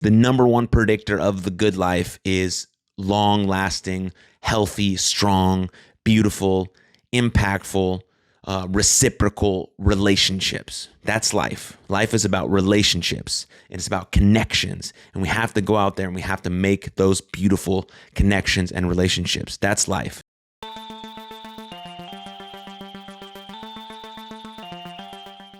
The number one predictor of the good life is long-lasting, healthy, strong, beautiful, impactful, reciprocal relationships. That's life. Life is about relationships. It's about connections. And we have to go out there and we have to make those beautiful connections and relationships. That's life.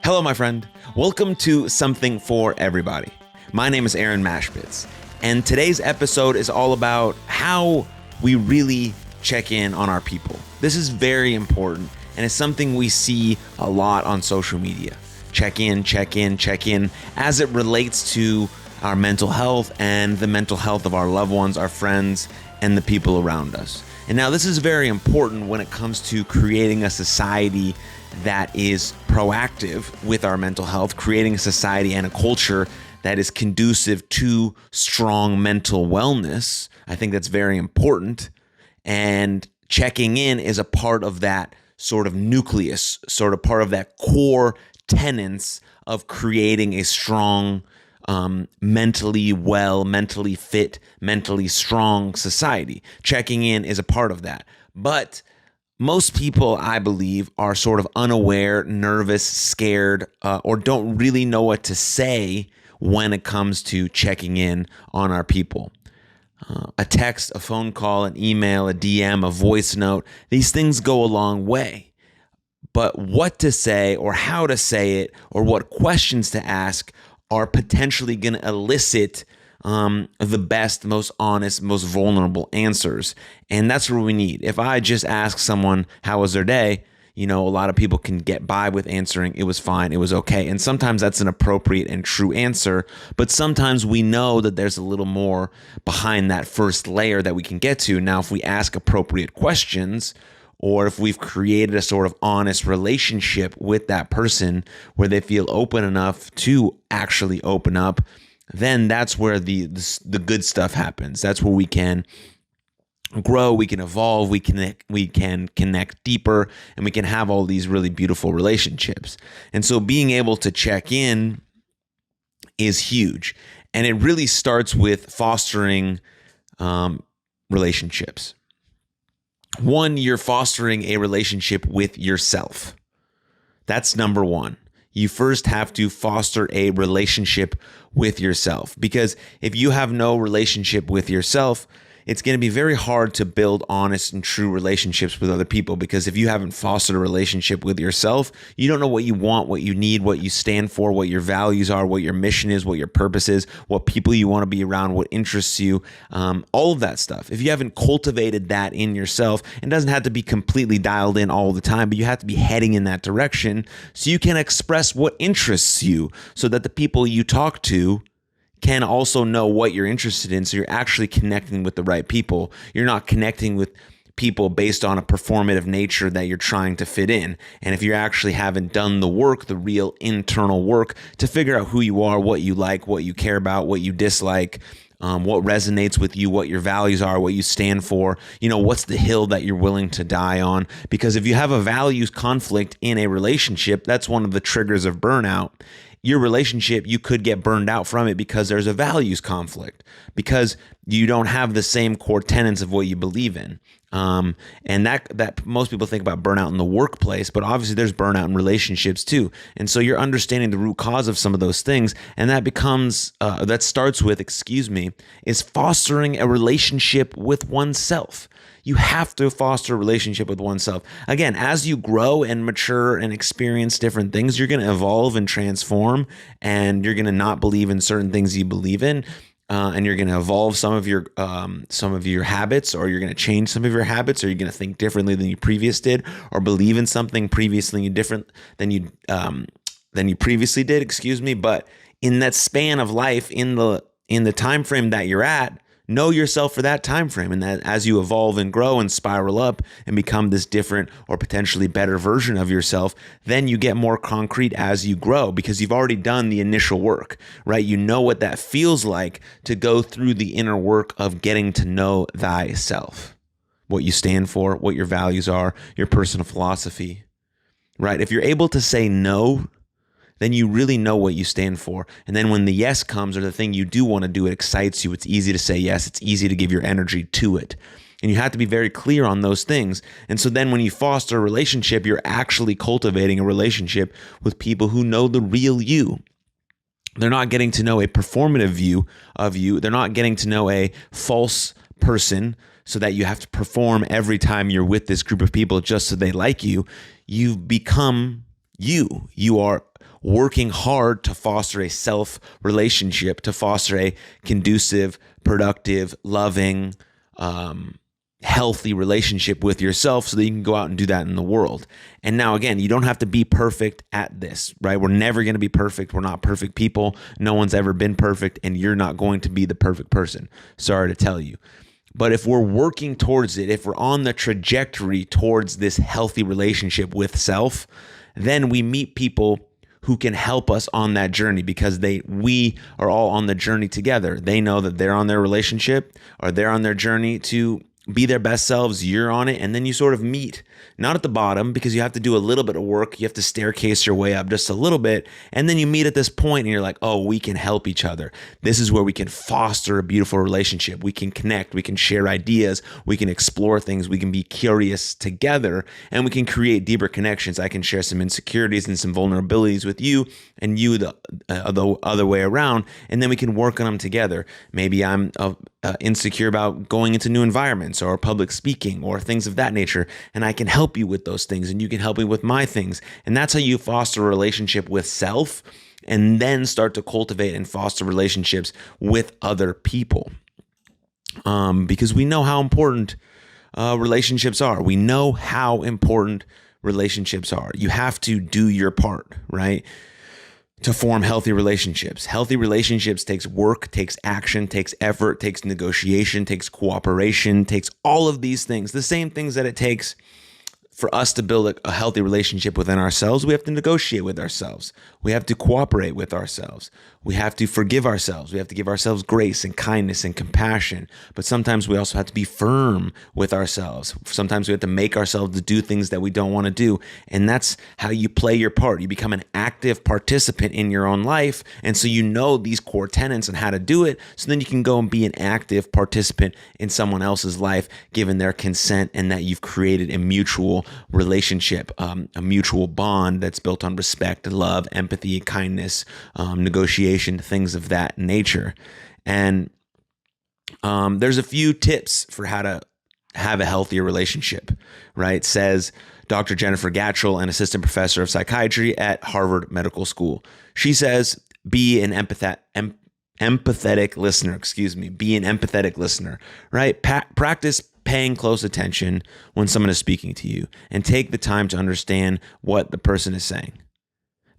Hello, my friend. Welcome to Something for Everybody. My name is Aaron Machbitz, and today's episode is all about how we really check in on our people. This is very important, and it's something we see a lot on social media. Check in, as it relates to our mental health and the mental health of our loved ones, our friends, and the people around us. And now this is very important when it comes to creating a society that is proactive with our mental health, creating a society and a culture that is conducive to strong mental wellness. I think that's very important. And checking in is a part of that sort of nucleus, sort of part of that core tenets of creating a strong, mentally well, mentally fit, mentally strong society. Checking in is a part of that. But most people, I believe, are sort of unaware, nervous, scared, or don't really know what to say when it comes to checking in on our people. A text, a phone call, an email, a DM, a voice note, these things go a long way. But what to say or how to say it or what questions to ask are potentially going to elicit the best, most honest, most vulnerable answers. And that's what we need. If I just ask someone, how was their day? A lot of people can get by with answering, it was fine, it was okay. And sometimes that's an appropriate and true answer. But sometimes we know that there's a little more behind that first layer that we can get to. Now, if we ask appropriate questions, or if we've created a sort of honest relationship with that person where they feel open enough to actually open up, then that's where the good stuff happens. That's where we can grow, we can evolve, we can connect deeper, and we can have all these really beautiful relationships. And so being able to check in is huge. And it really starts with fostering relationships. One, you're fostering a relationship with yourself. That's number one. You first have to foster a relationship with yourself, because if you have no relationship with yourself, it's going to be very hard to build honest and true relationships with other people, because if you haven't fostered a relationship with yourself, you don't know what you want, what you need, what you stand for, what your values are, what your mission is, what your purpose is, what people you want to be around, what interests you, all of that stuff. If you haven't cultivated that in yourself, it doesn't have to be completely dialed in all the time, but you have to be heading in that direction so you can express what interests you, so that the people you talk to can also know what you're interested in. So you're actually connecting with the right people. You're not connecting with people based on a performative nature that you're trying to fit in. And if you actually haven't done the work, the real internal work to figure out who you are, what you like, what you care about, what you dislike, what resonates with you, what your values are, what you stand for, what's the hill that you're willing to die on. Because if you have a values conflict in a relationship, that's one of the triggers of burnout. Your relationship, you could get burned out from it because there's a values conflict, because you don't have the same core tenets of what you believe in. And that most people think about burnout in the workplace, but obviously there's burnout in relationships too. And so you're understanding the root cause of some of those things. And that starts with, is fostering a relationship with oneself. You have to foster a relationship with oneself. Again, as you grow and mature and experience different things, you're going to evolve and transform, and you're going to not believe in certain things you believe in. And you're going to evolve some of your habits, or you're going to change some of your habits, or you're going to think differently than you previously did, or believe in something previously different than you previously did. But in that span of life, in the time frame that you're at, know yourself for that time frame, and that as you evolve and grow and spiral up and become this different or potentially better version of yourself, then you get more concrete as you grow, because you've already done the initial work, right? You know what that feels like to go through the inner work of getting to know thyself, what you stand for, what your values are, your personal philosophy, right? If you're able to say no then you really know what you stand for. And then when the yes comes, or the thing you do want to do, it excites you. It's easy to say yes. It's easy to give your energy to it. And you have to be very clear on those things. And so then when you foster a relationship, you're actually cultivating a relationship with people who know the real you. They're not getting to know a performative view of you. They're not getting to know a false person so that you have to perform every time you're with this group of people just so they like you. You've become you. You are working hard to foster a self relationship, to foster a conducive, productive, loving, healthy relationship with yourself so that you can go out and do that in the world. And now, again, you don't have to be perfect at this, right? We're never going to be perfect. We're not perfect people. No one's ever been perfect, and you're not going to be the perfect person. Sorry to tell you. But if we're working towards it, if we're on the trajectory towards this healthy relationship with self, then we meet people who can help us on that journey, because we are all on the journey together. They know that they're on their relationship, or they're on their journey to be their best selves. You're on it, and then you sort of meet, not at the bottom, because you have to do a little bit of work. You have to staircase your way up just a little bit, and then you meet at this point and you're like, oh, we can help each other. This is where we can foster a beautiful relationship. We can connect, we can share ideas, we can explore things, we can be curious together, and we can create deeper connections. I can share some insecurities and some vulnerabilities with you, and you the other way around, and then we can work on them together. Maybe I'm insecure about going into new environments or public speaking or things of that nature, and I can help you with those things, and you can help me with my things. And that's how you foster a relationship with self, and then start to cultivate and foster relationships with other people, because we know how important relationships are. We know how important relationships are. You have to do your part, right, to form healthy relationships. Healthy relationships takes work, takes action, takes effort, takes negotiation, takes cooperation, takes all of these things. The same things that it takes for us to build a healthy relationship within ourselves. We have to negotiate with ourselves. We have to cooperate with ourselves. We have to forgive ourselves. We have to give ourselves grace and kindness and compassion. But sometimes we also have to be firm with ourselves. Sometimes we have to make ourselves do things that we don't want to do. And that's how you play your part. You become an active participant in your own life. And so you know these core tenets and how to do it. So then you can go and be an active participant in someone else's life, given their consent, and that you've created a mutual relationship, a mutual bond that's built on respect, love, empathy, kindness, negotiation, things of that nature. And there's a few tips for how to have a healthier relationship, right? Says Dr. Jennifer Gatchell, an assistant professor of psychiatry at Harvard Medical School. She says, be an empathetic listener, be an empathetic listener, right? Practice paying close attention when someone is speaking to you, and take the time to understand what the person is saying.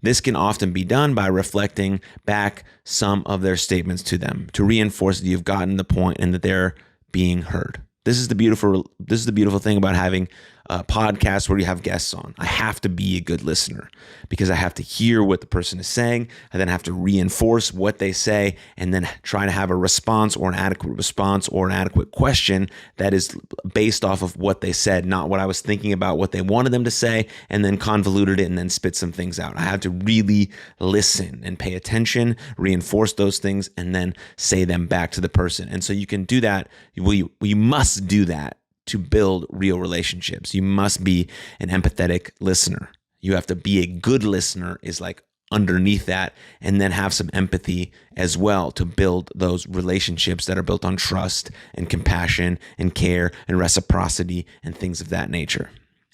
This can often be done by reflecting back some of their statements to them to reinforce that you've gotten the point and that they're being heard. This is the beautiful thing about having a podcast where you have guests on. I have to be a good listener, because I have to hear what the person is saying. I then have to reinforce what they say, and then try to have a response, or an adequate response, or an adequate question that is based off of what they said, not what I was thinking about, what they wanted them to say, and then convoluted it and then spit some things out. I have to really listen and pay attention, reinforce those things, and then say them back to the person. And so you can do that. You must do that to build real relationships. You must be an empathetic listener. You have to be a good listener, is like underneath that, and then have some empathy as well to build those relationships that are built on trust and compassion and care and reciprocity and things of that nature,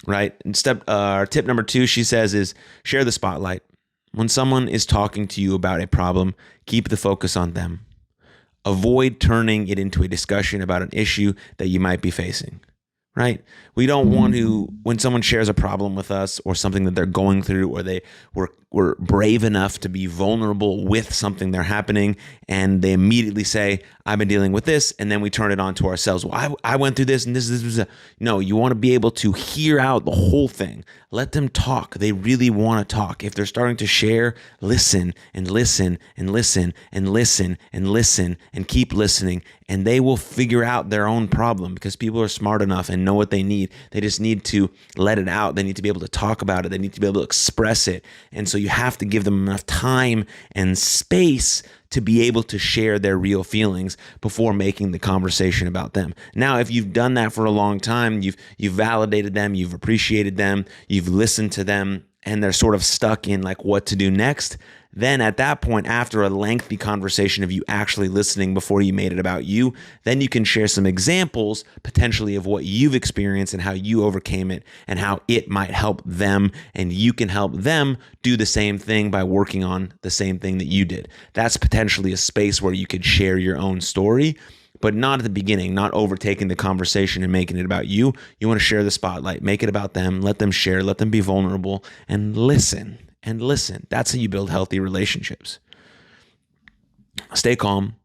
right? And tip number 2, she says, is share the spotlight. When someone is talking to you about a problem, keep the focus on them. Avoid turning it into a discussion about an issue that you might be facing, right? We don't want to, when someone shares a problem with us, or something that they're going through, or they were brave enough to be vulnerable with something they're happening, and they immediately say, I've been dealing with this, and then we turn it on to ourselves. Well, I went through this, and this. No, you want to be able to hear out the whole thing. Let them talk. They really want to talk. If they're starting to share, listen and listen and listen and listen and keep listening, and they will figure out their own problem, because people are smart enough and know what they need. They just need to let it out. They need to be able to talk about it. They need to be able to express it. And so you have to give them enough time and space to be able to share their real feelings before making the conversation about them. Now, if you've done that for a long time, you've validated them, you've appreciated them, you've listened to them, and they're sort of stuck in like what to do next, then at that point, after a lengthy conversation of you actually listening before you made it about you, then you can share some examples potentially of what you've experienced and how you overcame it and how it might help them, and you can help them do the same thing by working on the same thing that you did. That's potentially a space where you could share your own story, but not at the beginning, not overtaking the conversation and making it about you. You want to share the spotlight, make it about them, let them share, let them be vulnerable, and listen. And listen. That's how you build healthy relationships. Stay calm.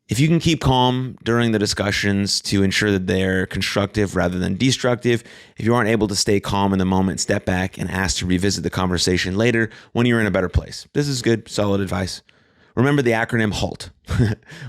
If you can keep calm during the discussions to ensure that they're constructive rather than destructive, if you aren't able to stay calm in the moment, step back and ask to revisit the conversation later when you're in a better place. This is good, solid advice. Remember the acronym HALT.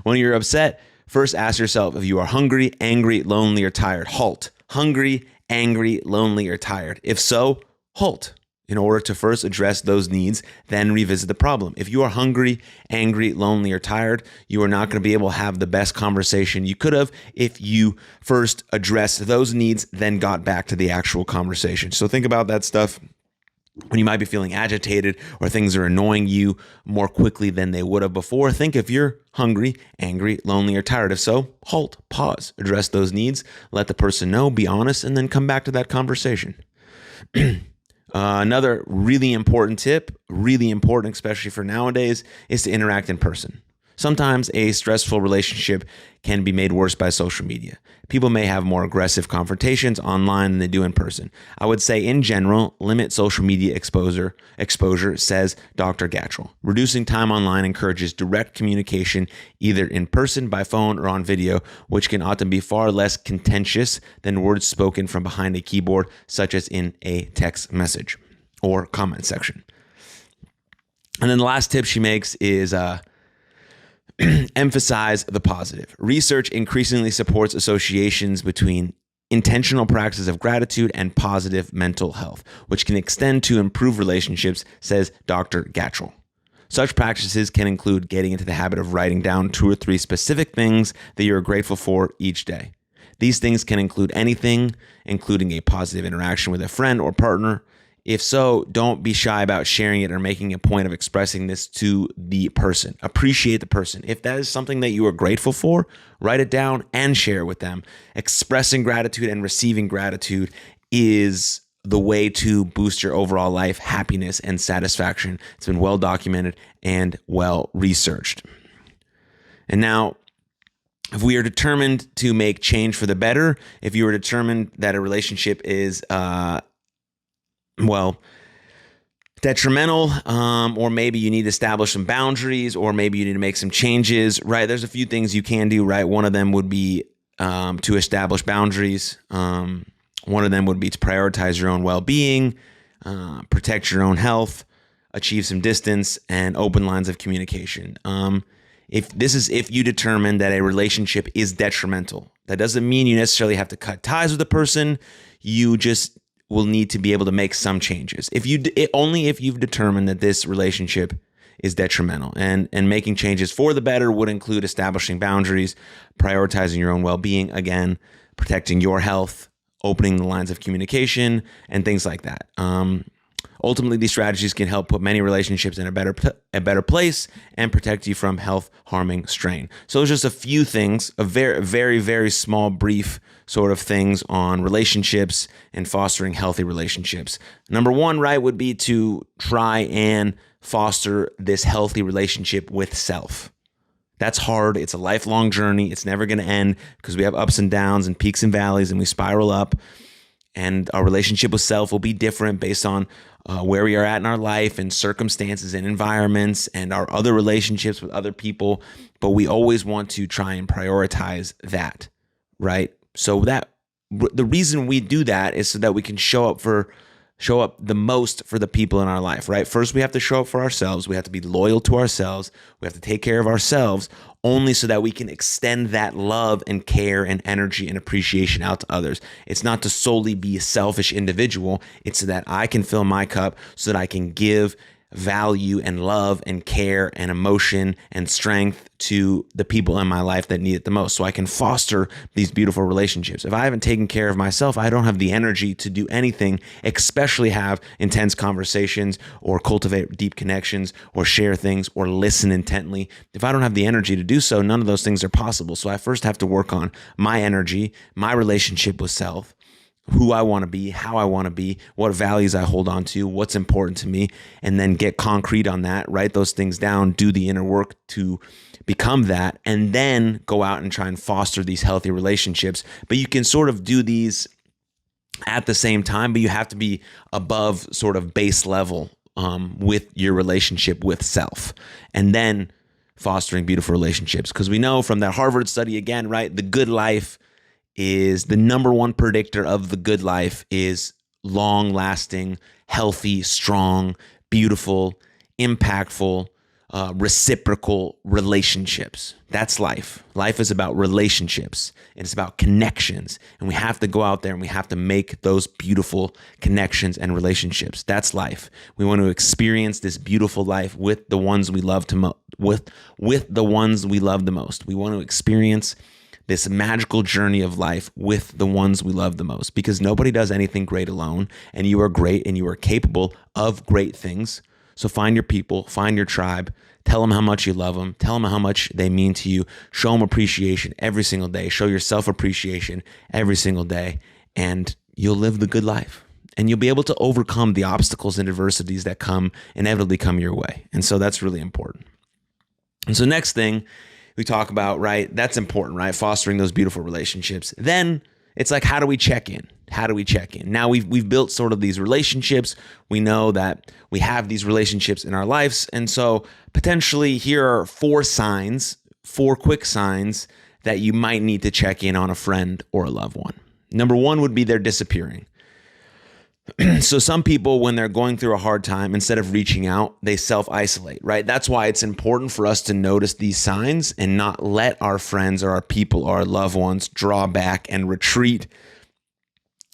When you're upset, first ask yourself if you are hungry, angry, lonely, or tired. HALT. Hungry, angry, lonely, or tired. If so, HALT. In order to first address those needs, then revisit the problem. If you are hungry, angry, lonely, or tired, you are not going to be able to have the best conversation you could have if you first addressed those needs, then got back to the actual conversation. So think about that stuff when you might be feeling agitated or things are annoying you more quickly than they would have before. Think if you're hungry, angry, lonely, or tired. If so, halt, pause, address those needs, let the person know, be honest, and then come back to that conversation. Another really important tip, really important, especially for nowadays, is to interact in person. Sometimes a stressful relationship can be made worse by social media. People may have more aggressive confrontations online than they do in person. I would say in general, limit social media exposure, says Dr. Gatchell. Reducing time online encourages direct communication either in person, by phone, or on video, which can often be far less contentious than words spoken from behind a keyboard, such as in a text message or comment section. And then the last tip she makes is emphasize the positive. Research increasingly supports associations between intentional practice of gratitude and positive mental health, which can extend to improved relationships, says Dr. Gatchell. Such practices can include getting into the habit of writing down 2 or 3 specific things that you're grateful for each day. These things can include anything, including a positive interaction with a friend or partner. If so, don't be shy about sharing it or making a point of expressing this to the person. Appreciate the person. If that is something that you are grateful for, write it down and share it with them. Expressing gratitude and receiving gratitude is the way to boost your overall life happiness and satisfaction. It's been well documented and well researched. And now, if we are determined to make change for the better, if you are determined that a relationship is detrimental, or maybe you need to establish some boundaries, or maybe you need to make some changes, right? There's a few things you can do, right? One of them would be to establish boundaries. One of them would be to prioritize your own well-being, protect your own health, achieve some distance, and open lines of communication. If you determine that a relationship is detrimental, that doesn't mean you necessarily have to cut ties with the person. You just will need to be able to make some changes. Only if you've determined that this relationship is detrimental, and making changes for the better would include establishing boundaries, prioritizing your own well-being, again, protecting your health, opening the lines of communication, and things like that. Ultimately, these strategies can help put many relationships in a better place and protect you from health-harming strain. So it's just a few things, a very, very, very small, brief sort of things on relationships and fostering healthy relationships. Number one, right, would be to try and foster this healthy relationship with self. That's hard. It's a lifelong journey. It's never going to end because we have ups and downs and peaks and valleys, and we spiral up. And our relationship with self will be different based on where we are at in our life and circumstances and environments and our other relationships with other people. But we always want to try and prioritize that, right? So that the reason we do that is so that we can show up for show up the most for the people in our life, right? First, we have to show up for ourselves. We have to be loyal to ourselves. We have to take care of ourselves only so that we can extend that love and care and energy and appreciation out to others. It's not to solely be a selfish individual. It's so that I can fill my cup so that I can give value and love and care and emotion and strength to the people in my life that need it the most, so I can foster these beautiful relationships. If I haven't taken care of myself, I don't have the energy to do anything, especially have intense conversations or cultivate deep connections or share things or listen intently. If I don't have the energy to do so, none of those things are possible. So I first have to work on my energy, my relationship with self, who I want to be, how I want to be, what values I hold on to, what's important to me, and then get concrete on that, write those things down, do the inner work to become that, and then go out and try and foster these healthy relationships. But you can sort of do these at the same time, but you have to be above sort of base level with your relationship with self, and then fostering beautiful relationships. Because we know from that Harvard study again, right, the good life is the number one predictor of the good life is long-lasting, healthy, strong, beautiful, impactful, reciprocal relationships. That's life. Life is about relationships. It's about connections. And we have to go out there and we have to make those beautiful connections and relationships. That's life. We want to experience this beautiful life with the ones we love with the ones we love the most. We want to experience this magical journey of life with the ones we love the most, because nobody does anything great alone, and you are great and you are capable of great things. So find your people, find your tribe, tell them how much you love them, tell them how much they mean to you, show them appreciation every single day, show yourself appreciation every single day, and you'll live the good life. And you'll be able to overcome the obstacles and adversities that inevitably come your way. And so that's really important. And so next thing we talk about, right? That's important, right? Fostering those beautiful relationships. Then it's like, how do we check in? How do we check in? Now we've built sort of these relationships. We know that we have these relationships in our lives. And so potentially here are 4 quick signs that you might need to check in on a friend or a loved one. Number 1 would be they're disappearing. So some people, when they're going through a hard time, instead of reaching out, they self-isolate, right? That's why it's important for us to notice these signs and not let our friends or our people or our loved ones draw back and retreat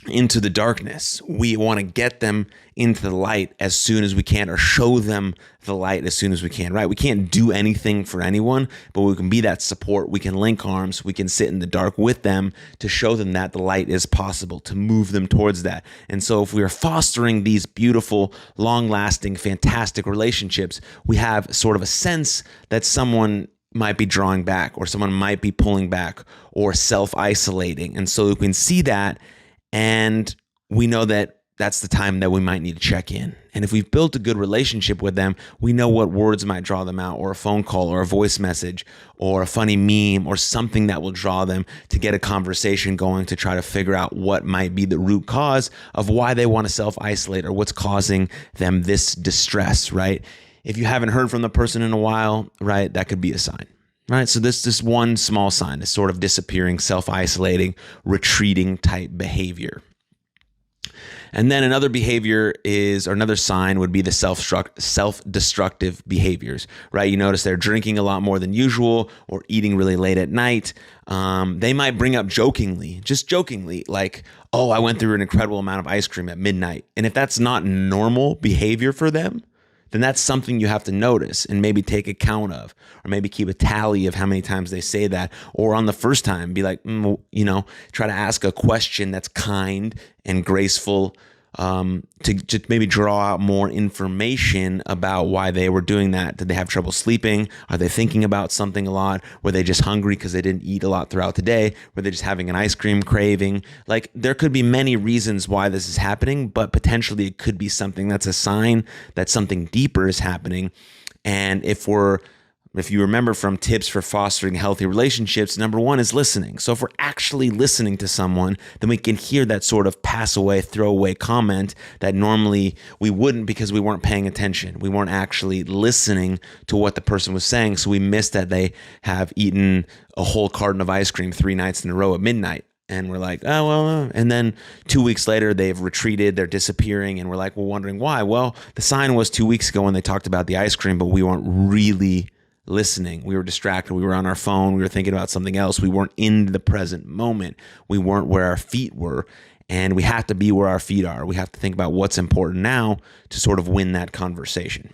into the darkness. We want to get them into the light as soon as we can, or show them the light as soon as we can, right? We can't do anything for anyone, but we can be that support. We can link arms. We can sit in the dark with them to show them that the light is possible, to move them towards that. And so if we are fostering these beautiful, long-lasting, fantastic relationships, we have sort of a sense that someone might be drawing back, or someone might be pulling back or self-isolating. And so we can see that, and we know that that's the time that we might need to check in. And if we've built a good relationship with them, we know what words might draw them out, or a phone call or a voice message or a funny meme or something that will draw them to get a conversation going, to try to figure out what might be the root cause of why they want to self-isolate, or what's causing them this distress, right? If you haven't heard from the person in a while, right, that could be a sign. Right, so this one small sign is sort of disappearing, self-isolating, retreating type behavior. And then another behavior another sign would be the self-destructive behaviors, right? You notice they're drinking a lot more than usual, or eating really late at night. They might bring up just jokingly, like, oh, I went through an incredible amount of ice cream at midnight. And if that's not normal behavior for them, then that's something you have to notice and maybe take account of, or maybe keep a tally of how many times they say that. Or on the first time, be like, try to ask a question that's kind and graceful, to maybe draw out more information about why they were doing that. Did they have trouble sleeping? Are they thinking about something a lot? Were they just hungry because they didn't eat a lot throughout the day? Were they just having an ice cream craving? Like, there could be many reasons why this is happening, but potentially it could be something that's a sign that something deeper is happening. And if you remember from tips for fostering healthy relationships, number 1 is listening. So if we're actually listening to someone, then we can hear that sort of pass away, throwaway comment that normally we wouldn't, because we weren't paying attention. We weren't actually listening to what the person was saying. So we missed that they have eaten a whole carton of ice cream 3 nights in a row at midnight. And we're like, oh, well, and then 2 weeks later, they've retreated, they're disappearing, and we're wondering why. Well, the sign was 2 weeks ago when they talked about the ice cream, but we weren't really listening. We were distracted. We were on our phone. We were thinking about something else. We weren't in the present moment. We weren't where our feet were, and we have to be where our feet are. We have to think about what's important now to sort of win that conversation.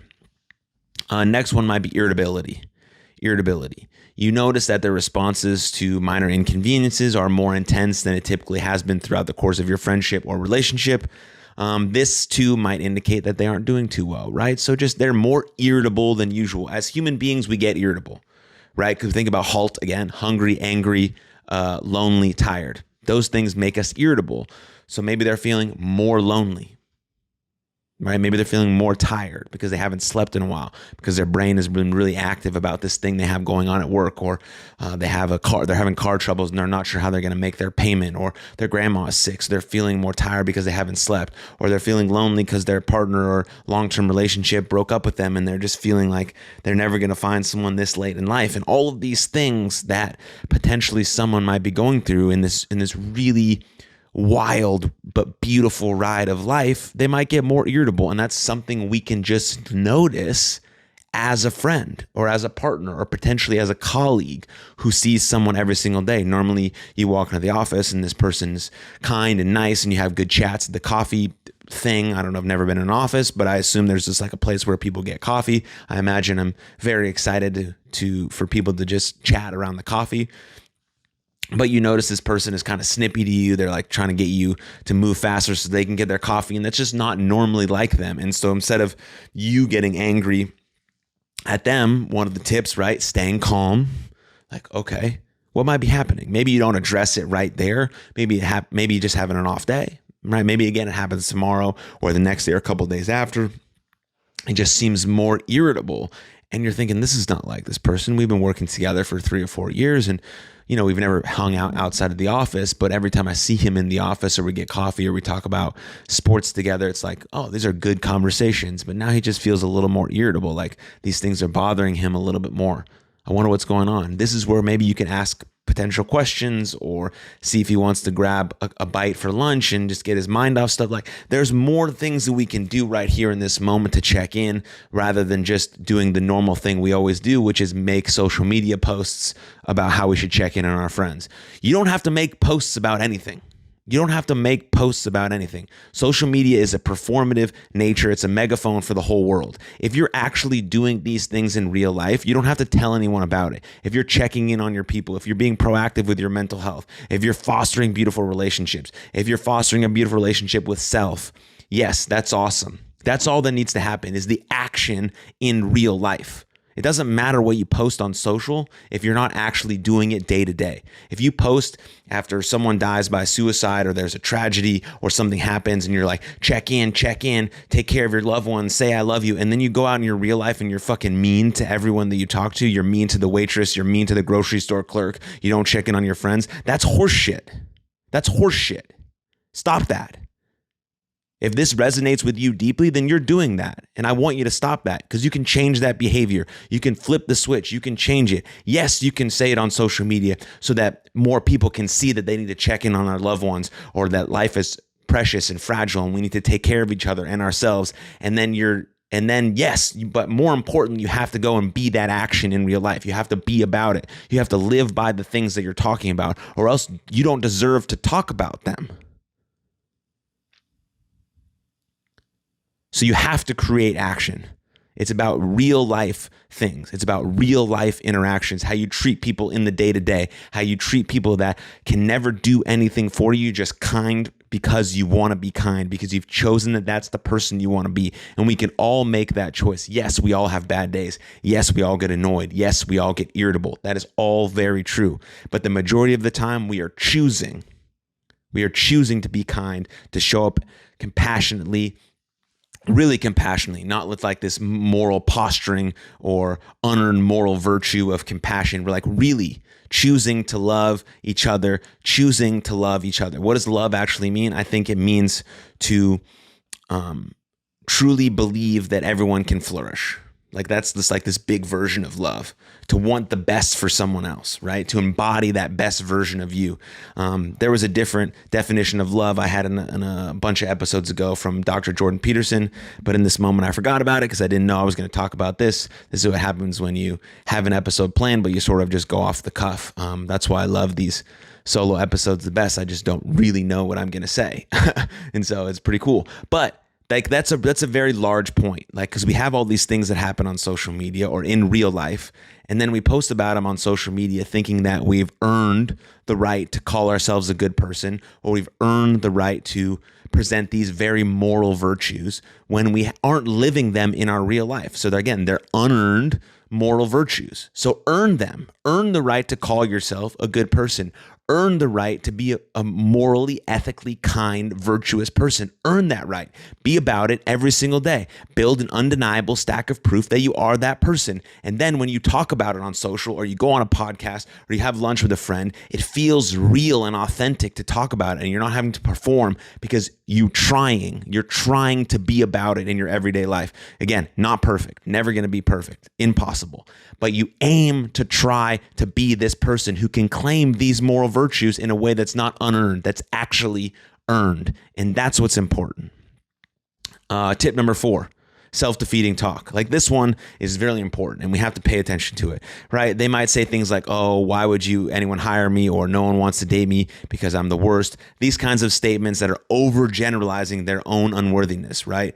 Next one might be irritability. You notice that their responses to minor inconveniences are more intense than it typically has been throughout the course of your friendship or relationship. This too might indicate that they aren't doing too well, right? So just they're more irritable than usual. As human beings, we get irritable, right? Because think about HALT again: hungry, angry, lonely, tired. Those things make us irritable. So maybe they're feeling more lonely. Right? Maybe they're feeling more tired because they haven't slept in a while, because their brain has been really active about this thing they have going on at work, or they're having car troubles and they're not sure how they're going to make their payment, or their grandma is sick, so they're feeling more tired because they haven't slept, or they're feeling lonely because their partner or long-term relationship broke up with them and they're just feeling like they're never going to find someone this late in life. And all of these things that potentially someone might be going through in this really wild but beautiful ride of life, they might get more irritable. And that's something we can just notice as a friend or as a partner or potentially as a colleague who sees someone every single day. Normally you walk into the office and this person's kind and nice and you have good chats at the coffee thing. I don't know, I've never been in an office, but I assume there's just like a place where people get coffee. I imagine I'm very excited for people to just chat around the coffee. But you notice this person is kind of snippy to you. They're like trying to get you to move faster so they can get their coffee. And that's just not normally like them. And so instead of you getting angry at them, one of the tips, right? Staying calm. Like, okay, what might be happening? Maybe you don't address it right there. Maybe you're just having an off day, right? Maybe again, it happens tomorrow or the next day or a couple of days after. It just seems more irritable. And you're thinking, this is not like this person. We've been working together for 3 or 4 years, and we've never hung out outside of the office, but every time I see him in the office or we get coffee or we talk about sports together, it's like, oh, these are good conversations. But now he just feels a little more irritable, like these things are bothering him a little bit more. I wonder what's going on. This is where maybe you can ask potential questions or see if he wants to grab a bite for lunch and just get his mind off stuff. Like, there's more things that we can do right here in this moment to check in rather than just doing the normal thing we always do, which is make social media posts about how we should check in on our friends. You don't have to make posts about anything. You don't have to make posts about anything. Social media is a performative nature. It's a megaphone for the whole world. If you're actually doing these things in real life, you don't have to tell anyone about it. If you're checking in on your people, if you're being proactive with your mental health, if you're fostering beautiful relationships, if you're fostering a beautiful relationship with self, yes, that's awesome. That's all that needs to happen is the action in real life. It doesn't matter what you post on social if you're not actually doing it day to day. If you post after someone dies by suicide or there's a tragedy or something happens and you're like, check in, take care of your loved ones, say I love you, and then you go out in your real life and you're fucking mean to everyone that you talk to, you're mean to the waitress, you're mean to the grocery store clerk, you don't check in on your friends, that's horseshit. That's horseshit. Stop that. If this resonates with you deeply, then you're doing that. And I want you to stop that because you can change that behavior. You can flip the switch. You can change it. Yes, you can say it on social media so that more people can see that they need to check in on our loved ones or that life is precious and fragile and we need to take care of each other and ourselves. And then yes, but more important, you have to go and be that action in real life. You have to be about it. You have to live by the things that you're talking about, or else you don't deserve to talk about them. So you have to create action. It's about real life things. It's about real life interactions, how you treat people in the day-to-day, how you treat people that can never do anything for you, just kind because you want to be kind, because you've chosen that that's the person you want to be. And we can all make that choice. Yes, we all have bad days. Yes, we all get annoyed. Yes, we all get irritable. That is all very true. But the majority of the time we are choosing to be kind, to show up compassionately, really compassionately, not with like this moral posturing or unearned moral virtue of compassion. We're like really choosing to love each other, What does love actually mean? I think it means to truly believe that everyone can flourish. Like that's this big version of love, to want the best for someone else, right? To embody that best version of you. There was a different definition of love I had in a bunch of episodes ago from Dr. Jordan Peterson, but in this moment I forgot about it because I didn't know I was going to talk about this. This is what happens when you have an episode planned, but you sort of just go off the cuff. That's why I love these solo episodes the best. I just don't really know what I'm going to say. And so it's pretty cool. But like that's a very large point, like, because we have all these things that happen on social media or in real life, and then we post about them on social media thinking that we've earned the right to call ourselves a good person, or we've earned the right to present these very moral virtues when we aren't living them in our real life. So they're unearned moral virtues. So earn them. Earn the right to call yourself a good person. Earn the right to be a morally, ethically kind, virtuous person. Earn that right. Be about it every single day. Build an undeniable stack of proof that you are that person. And then when you talk about it on social, or you go on a podcast, or you have lunch with a friend, it feels real and authentic to talk about it, and you're not having to perform because you're trying to be about it in your everyday life. Again, not perfect, never going to be perfect, impossible. But you aim to try to be this person who can claim these moral virtues in a way that's not unearned, that's actually earned. And that's what's important. Tip number 4, self-defeating talk. Like this one is very important and we have to pay attention to it, right? They might say things like, oh, why would anyone hire me? Or no one wants to date me because I'm the worst. These kinds of statements that are overgeneralizing their own unworthiness, right?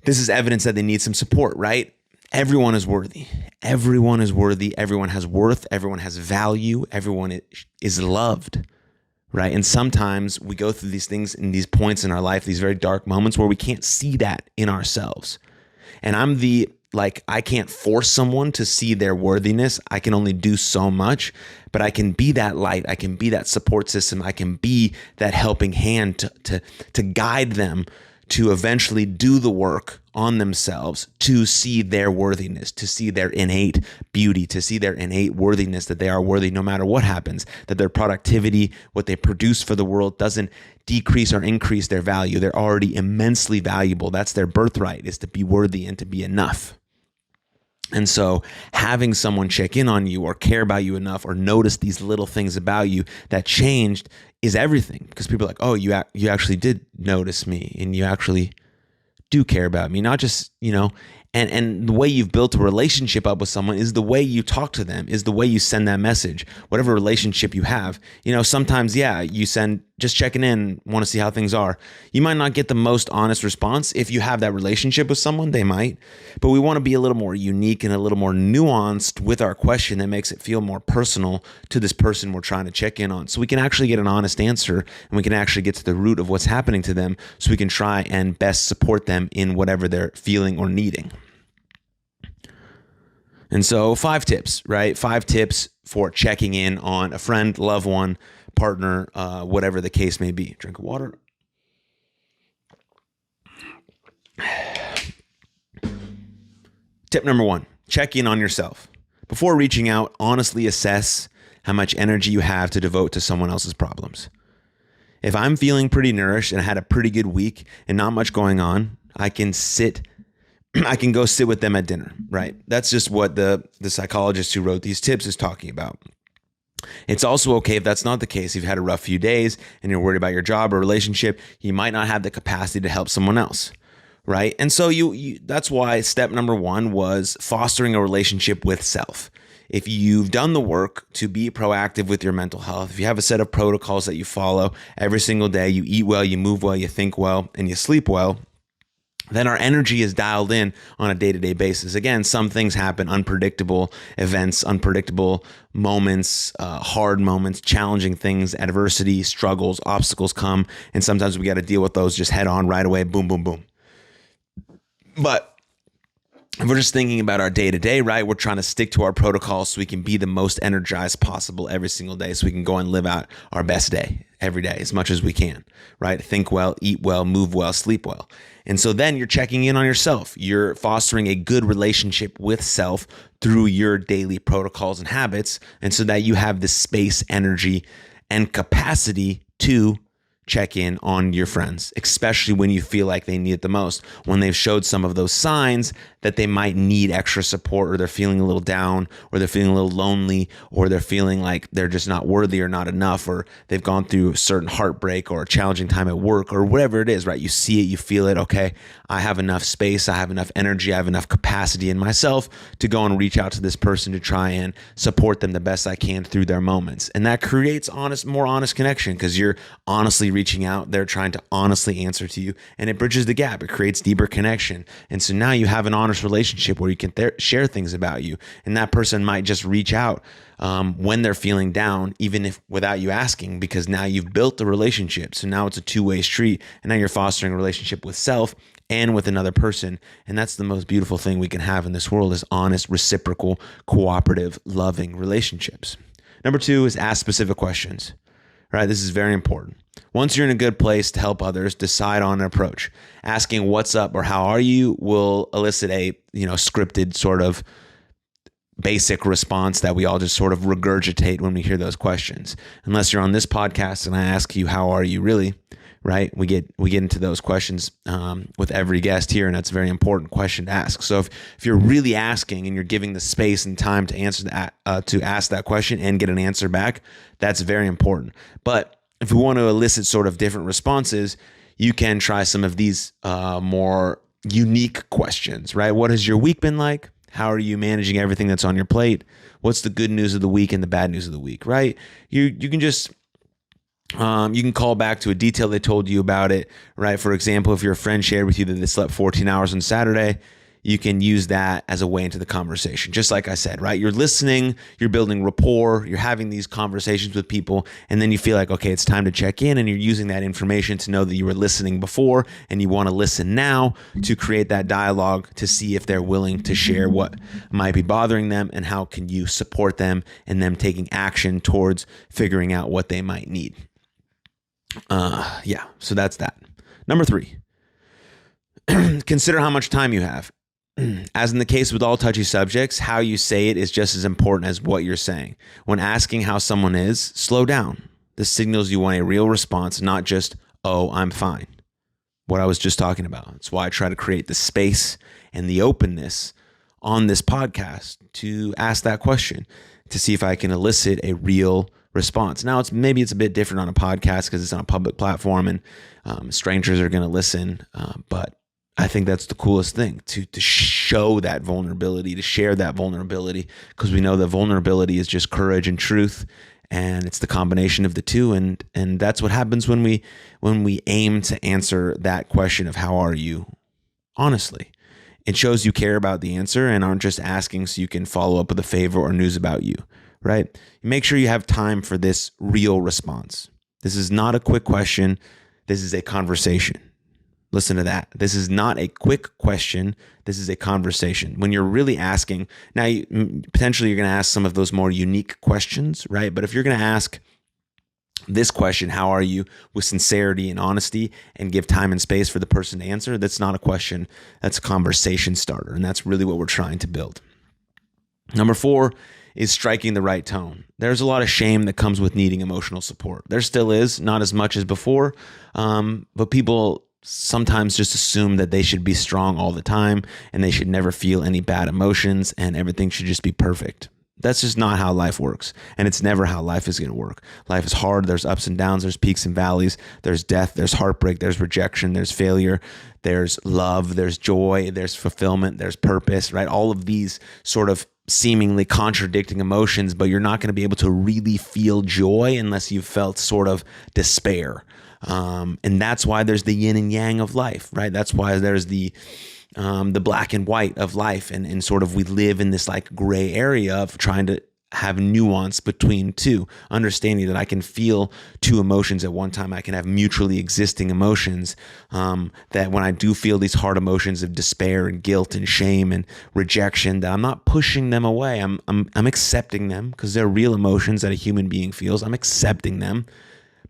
This is evidence that they need some support, right? Everyone is worthy. Everyone is worthy. Everyone has worth. Everyone has value. Everyone is loved, right? And sometimes we go through these things in these points in our life, these very dark moments where we can't see that in ourselves. And I can't force someone to see their worthiness. I can only do so much, but I can be that light. I can be that support system. I can be that helping hand to guide them to eventually do the work on themselves, to see their worthiness, to see their innate beauty, to see their innate worthiness, that they are worthy no matter what happens, that their productivity, what they produce for the world, doesn't decrease or increase their value. They're already immensely valuable. That's their birthright, is to be worthy and to be enough. And so having someone check in on you or care about you enough or notice these little things about you that changed is everything, because people are like, oh, you actually did notice me and you actually do care about me. Not just, and the way you've built a relationship up with someone is the way you talk to them, is the way you send that message, whatever relationship you have. Sometimes, you send just checking in, want to see how things are. You might not get the most honest response. If you have that relationship with someone, they might, but we want to be a little more unique and a little more nuanced with our question that makes it feel more personal to this person we're trying to check in on. So we can actually get an honest answer and we can actually get to the root of what's happening to them so we can try and best support them in whatever they're feeling or needing. And so 5 tips, right? 5 tips for checking in on a friend, loved one, partner, whatever the case may be. Drink of water. Tip number 1, check in on yourself. Before reaching out, honestly assess how much energy you have to devote to someone else's problems. If I'm feeling pretty nourished and I had a pretty good week and not much going on, I can go sit with them at dinner, right? That's just what the psychologist who wrote these tips is talking about. It's also okay if that's not the case. If you've had a rough few days and you're worried about your job or relationship, you might not have the capacity to help someone else, right? And so that's why step number 1 was fostering a relationship with self. If you've done the work to be proactive with your mental health, if you have a set of protocols that you follow every single day, you eat well, you move well, you think well, and you sleep well, then our energy is dialed in on a day-to-day basis. Again, some things happen, unpredictable events, unpredictable moments, hard moments, challenging things, adversity, struggles, obstacles come, and sometimes we got to deal with those just head on right away, boom, boom, boom. But if we're just thinking about our day-to-day, right, we're trying to stick to our protocols so we can be the most energized possible every single day, so we can go and live out our best day every day as much as we can, right? Think well, eat well, move well, sleep well. And so then you're checking in on yourself. You're fostering a good relationship with self through your daily protocols and habits, and so that you have the space, energy, and capacity to check in on your friends, especially when you feel like they need it the most, when they've showed some of those signs that they might need extra support, or they're feeling a little down, or they're feeling a little lonely, or they're feeling like they're just not worthy or not enough, or they've gone through a certain heartbreak or a challenging time at work or whatever it is, right? You see it, you feel it. Okay, I have enough space, I have enough energy, I have enough capacity in myself to go and reach out to this person to try and support them the best I can through their moments. And that creates more honest connection, because you're honestly reaching out, they're trying to honestly answer to you, and it bridges the gap. It creates deeper connection. And so now you have an honest relationship where you can share things about you, and that person might just reach out when they're feeling down, even if without you asking, because now you've built the relationship. So now it's a two-way street, and now you're fostering a relationship with self and with another person. And that's the most beautiful thing we can have in this world, is honest, reciprocal, cooperative, loving relationships. Number 2 is ask specific questions. Right? This is very important. Once you're in a good place to help others, decide on an approach. Asking what's up or how are you will elicit a, scripted sort of basic response that we all just sort of regurgitate when we hear those questions. Unless you're on this podcast and I ask you, how are you really? Right? We get into those questions with every guest here, and that's a very important question to ask. So if you're really asking and you're giving the space and time to answer that, to ask that question and get an answer back, that's very important. But if we want to elicit sort of different responses, you can try some of these more unique questions, right? What has your week been like? How are you managing everything that's on your plate? What's the good news of the week and the bad news of the week, right? You can just you can call back to a detail they told you about it, right? For example, if your friend shared with you that they slept 14 hours on Saturday, you can use that as a way into the conversation. Just like I said, right? You're listening, you're building rapport, you're having these conversations with people, and then you feel like, okay, it's time to check in, and you're using that information to know that you were listening before and you want to listen now, to create that dialogue to see if they're willing to share what might be bothering them and how can you support them and them taking action towards figuring out what they might need. So that's that. Number 3, consider how much time you have. As in the case with all touchy subjects, how you say it is just as important as what you're saying. When asking how someone is, slow down. This signals you want a real response, not just, oh, I'm fine. What I was just talking about. That's why I try to create the space and the openness on this podcast to ask that question, to see if I can elicit a real response. Now, maybe it's a bit different on a podcast because it's on a public platform and strangers are going to listen, but I think that's the coolest thing, to show that vulnerability, to share that vulnerability, because we know that vulnerability is just courage and truth, and it's the combination of the two, and that's what happens when we aim to answer that question of how are you honestly. It shows you care about the answer and aren't just asking so you can follow up with a favor or news about you, right? Make sure you have time for this real response. This is not a quick question. This is a conversation. Listen to that. This is not a quick question. This is a conversation. When you're really asking, now potentially you're going to ask some of those more unique questions, right? But if you're going to ask this question, how are you, with sincerity and honesty, and give time and space for the person to answer, that's not a question. That's a conversation starter. And that's really what we're trying to build. Number 4 is striking the right tone. There's a lot of shame that comes with needing emotional support. There still is, not as much as before, but people sometimes just assume that they should be strong all the time and they should never feel any bad emotions and everything should just be perfect. That's just not how life works. And it's never how life is going to work. Life is hard. There's ups and downs. There's peaks and valleys. There's death. There's heartbreak. There's rejection. There's failure. There's love. There's joy. There's fulfillment. There's purpose, right? All of these sort of seemingly contradicting emotions, but you're not going to be able to really feel joy unless you've felt sort of despair. And that's why there's the yin and yang of life, right? That's why there's the black and white of life. And sort of we live in this like gray area of trying to have nuance between two, understanding that I can feel two emotions at one time. I can have mutually existing emotions, that when I do feel these hard emotions of despair and guilt and shame and rejection, that I'm not pushing them away. I'm accepting them because they're real emotions that a human being feels. I'm accepting them,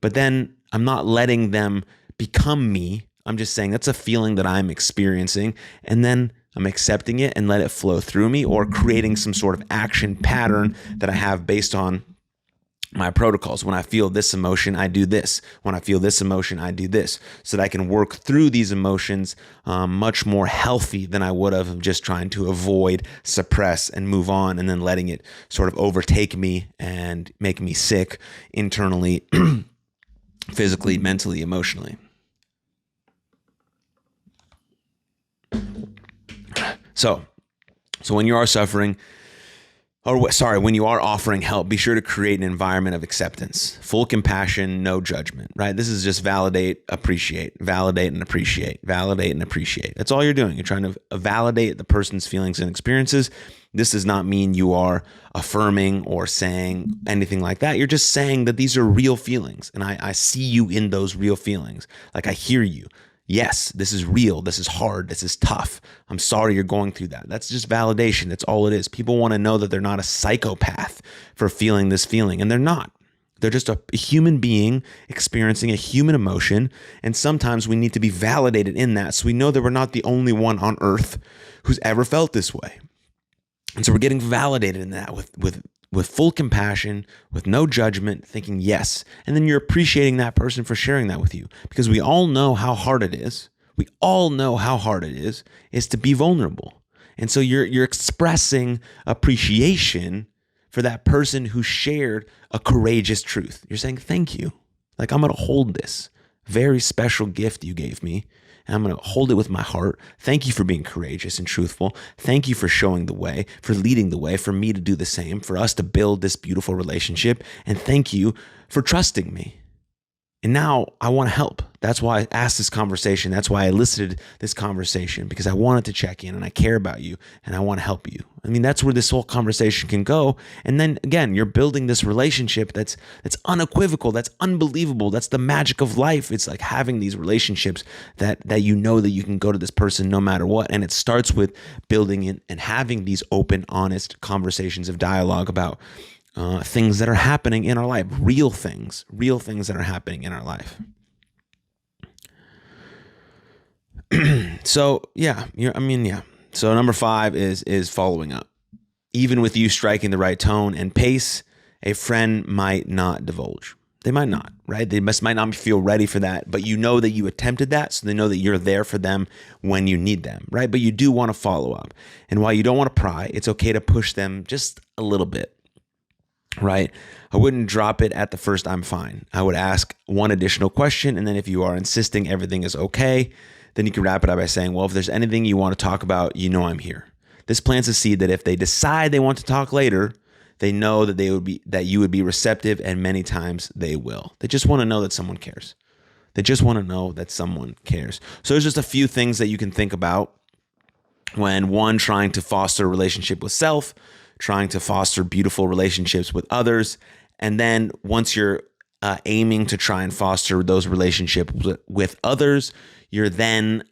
but then I'm not letting them become me. I'm just saying that's a feeling that I'm experiencing, and then I'm accepting it and let it flow through me, or creating some sort of action pattern that I have based on my protocols. When I feel this emotion, I do this. When I feel this emotion, I do this, so that I can work through these emotions much more healthy than I would have just trying to avoid, suppress, and move on, and then letting it sort of overtake me and make me sick internally, physically, mentally, emotionally. So when you are suffering, when you are offering help, be sure to create an environment of acceptance, full compassion, no judgment, right? This is just validate, appreciate, validate and appreciate, validate and appreciate. That's all you're doing. You're trying to validate the person's feelings and experiences. This does not mean you are affirming or saying anything like that. You're just saying that these are real feelings, and I see you in those real feelings. Like, I hear you. Yes, this is real. This is hard. This is tough. I'm sorry you're going through that. That's just validation. That's all it is. People want to know that they're not a psychopath for feeling this feeling, and they're not. They're just a human being experiencing a human emotion, and sometimes we need to be validated in that, so we know that we're not the only one on earth who's ever felt this way. And so we're getting validated in that with full compassion, with no judgment, thinking yes. And then you're appreciating that person for sharing that with you, because we all know how hard it is. We all know how hard it is to be vulnerable. And so you're expressing appreciation for that person who shared a courageous truth. You're saying, thank you. Like, I'm going to hold this very special gift you gave me, and I'm going to hold it with my heart. Thank you for being courageous and truthful. Thank you for showing the way, for leading the way, for me to do the same, for us to build this beautiful relationship. And thank you for trusting me. And now I want to help. That's why I asked this conversation. That's why I elicited this conversation, because I wanted to check in, and I care about you, and I want to help you. I mean, that's where this whole conversation can go. And then again, you're building this relationship that's unequivocal, that's unbelievable. That's the magic of life. It's like having these relationships that you know that you can go to this person no matter what. And it starts with building it and having these open, honest conversations of dialogue about things that are happening in our life, real things that are happening in our life. So So number 5 is following up. Even with you striking the right tone and pace, a friend might not divulge. They might not, right? They might not feel ready for that, but you know that you attempted that, so they know that you're there for them when you need them, right? But you do want to follow up. And while you don't want to pry, it's okay to push them just a little bit. Right? I wouldn't drop it at the first "I'm fine." I would ask one additional question, and then if you are insisting everything is okay, then you can wrap it up by saying, well, if there's anything you want to talk about, you know I'm here. This plants a seed that if they decide they want to talk later, they know that you would be receptive, and many times they will. They just want to know that someone cares. They just want to know that someone cares. So there's just a few things that you can think about when, one, trying to foster a relationship with self, trying to foster beautiful relationships with others. And then once you're aiming to try and foster those relationships with others, you're then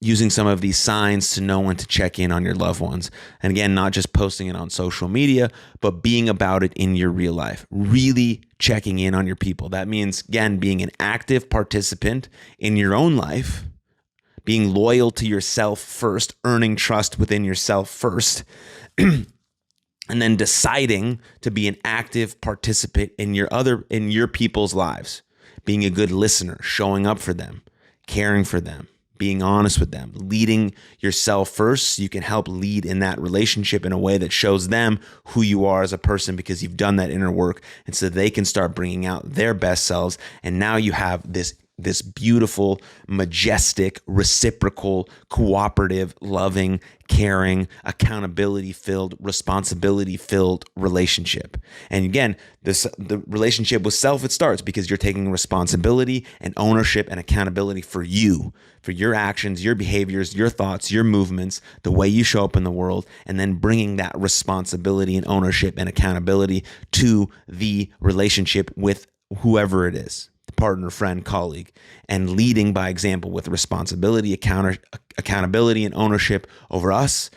using some of these signs to know when to check in on your loved ones. And again, not just posting it on social media, but being about it in your real life, really checking in on your people. That means, again, being an active participant in your own life, being loyal to yourself first, earning trust within yourself first, and then deciding to be an active participant in your people's lives, being a good listener, showing up for them, caring for them, being honest with them, leading yourself first so you can help lead in that relationship in a way that shows them who you are as a person, because you've done that inner work, and so they can start bringing out their best selves. And now you have this beautiful, majestic, reciprocal, cooperative, loving, caring, accountability-filled, responsibility-filled relationship. And again, the relationship with self, it starts because you're taking responsibility and ownership and accountability for you, for your actions, your behaviors, your thoughts, your movements, the way you show up in the world, and then bringing that responsibility and ownership and accountability to the relationship with whoever it is. Partner, friend, colleague, and leading by example with responsibility, accountability, and ownership over us,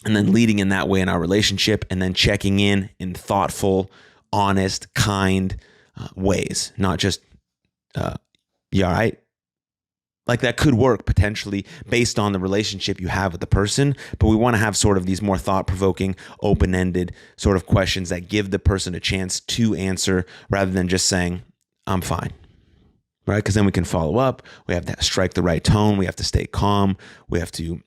and then leading in that way in our relationship, and then checking in thoughtful, honest, kind ways, not just, you all right? like that could work potentially based on the relationship you have with the person, but we want to have sort of these more thought-provoking, open-ended sort of questions that give the person a chance to answer rather than just saying, I'm fine, right? Because then we can follow up. We have to strike the right tone. We have to stay calm. We have to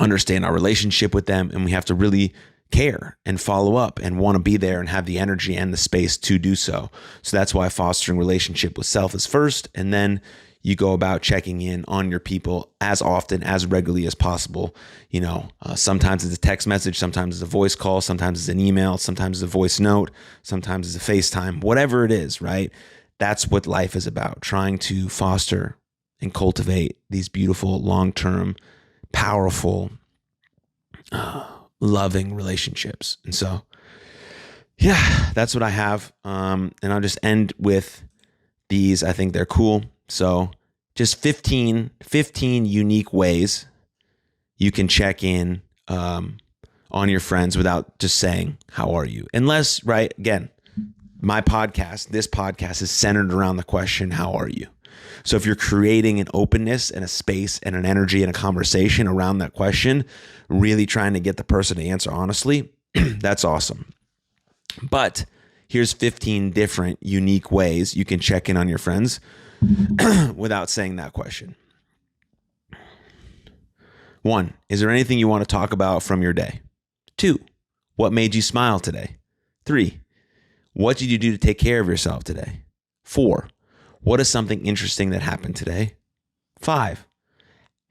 understand our relationship with them, and we have to really care and follow up and want to be there and have the energy and the space to do so. So that's why fostering relationship with self is first, and then you go about checking in on your people as often, as regularly as possible. Sometimes it's a text message, sometimes it's a voice call, sometimes it's an email, sometimes it's a voice note, sometimes it's a FaceTime, whatever it is, right? That's what life is about, trying to foster and cultivate these beautiful, long-term, powerful, loving relationships. And so, yeah, that's what I have. And I'll just end with these. I think they're cool. So just 15 unique ways you can check in on your friends without just saying, how are you? Unless, right, again, this podcast is centered around the question, how are you? So if you're creating an openness and a space and an energy and a conversation around that question, really trying to get the person to answer honestly, that's awesome. But here's 15 different unique ways you can check in on your friends without saying that question. 1, is there anything you want to talk about from your day? 2, what made you smile today? 3, what did you do to take care of yourself today? 4, what is something interesting that happened today? 5,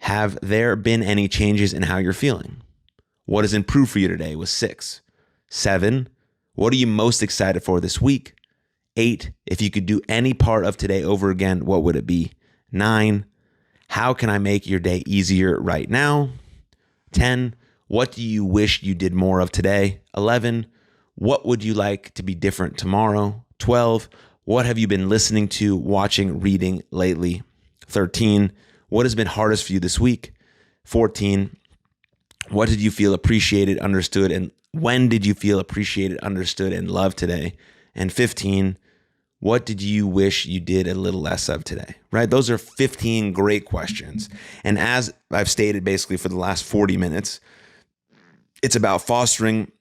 have there been any changes in how you're feeling? What has improved for you today was 6. 7, what are you most excited for this week? 8, if you could do any part of today over again, what would it be? 9, how can I make your day easier right now? 10, what do you wish you did more of today? 11, what would you like to be different tomorrow? 12, what have you been listening to, watching, reading lately? 13, what has been hardest for you this week? 14, what did you feel appreciated, understood, and when did you feel appreciated, understood, and loved today? And 15, what did you wish you did a little less of today, right? Those are 15 great questions. And as I've stated basically for the last 40 minutes, it's about fostering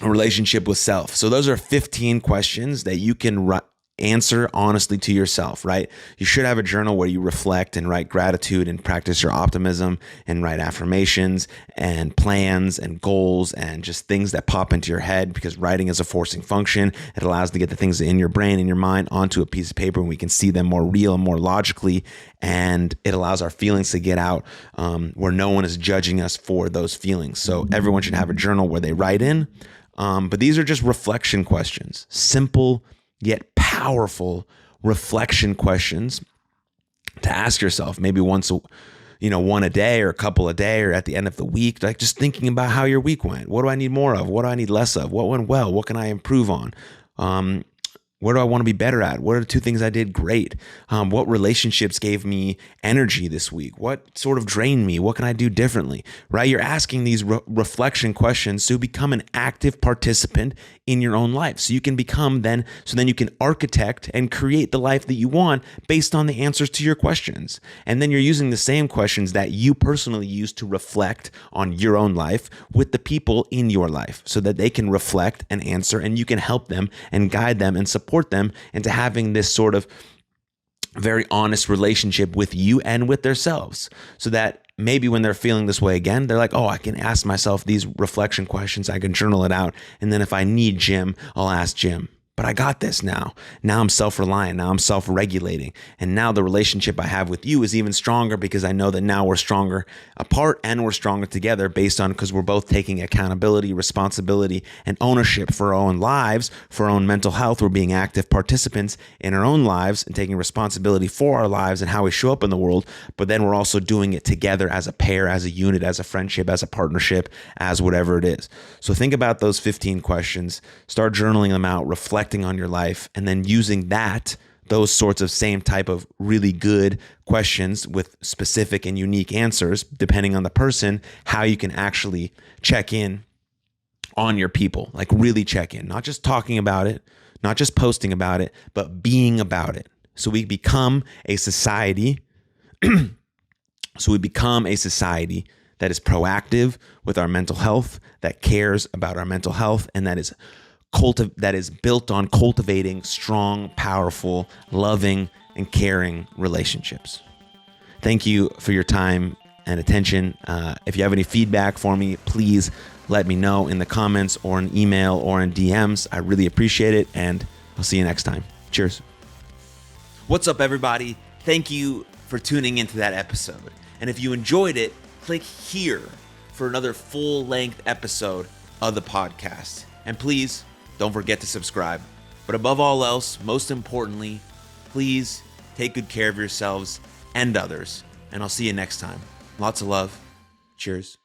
a relationship with self. So those are 15 questions that you can answer honestly to yourself, right? You should have a journal where you reflect and write gratitude and practice your optimism and write affirmations and plans and goals and just things that pop into your head, because writing is a forcing function. It allows to get the things in your brain and your mind onto a piece of paper, and we can see them more real and more logically. And it allows our feelings to get out where no one is judging us for those feelings. So everyone should have a journal where they write in. But these are just reflection questions, simple yet powerful reflection questions to ask yourself, maybe one a day or a couple a day or at the end of the week, like just thinking about how your week went. What do I need more of? What do I need less of? What went well? What can I improve on? Where do I want to be better at? What are the 2 things I did great? What relationships gave me energy this week? What sort of drained me? What can I do differently? Right? You're asking these reflection questions to become an active participant in your own life. So you can then you can architect and create the life that you want based on the answers to your questions. And then you're using the same questions that you personally use to reflect on your own life with the people in your life so that they can reflect and answer, and you can help them and guide them and support them into having this sort of very honest relationship with you and with themselves, so that maybe when they're feeling this way again, they're like, oh, I can ask myself these reflection questions. I can journal it out. And then if I need Jim, I'll ask Jim. But I got this now. Now I'm self-reliant. Now I'm self-regulating. And now the relationship I have with you is even stronger, because I know that now we're stronger apart and we're stronger together because we're both taking accountability, responsibility, and ownership for our own lives, for our own mental health. We're being active participants in our own lives and taking responsibility for our lives and how we show up in the world. But then we're also doing it together as a pair, as a unit, as a friendship, as a partnership, as whatever it is. So think about those 15 questions, start journaling them out, reflecting on your life, and then using those sorts of same type of really good questions with specific and unique answers, depending on the person, how you can actually check in on your people, like really check in, not just talking about it, not just posting about it, but being about it. So we become a society So we become a society that is proactive with our mental health, that cares about our mental health, and that is built on cultivating strong, powerful, loving, and caring relationships. Thank you for your time and attention. If you have any feedback for me, please let me know in the comments or in email or in DMs. I really appreciate it, and I'll see you next time. Cheers. What's up, everybody? Thank you for tuning into that episode. And if you enjoyed it, click here for another full-length episode of the podcast. And please don't forget to subscribe. But above all else, most importantly, please take good care of yourselves and others. And I'll see you next time. Lots of love. Cheers.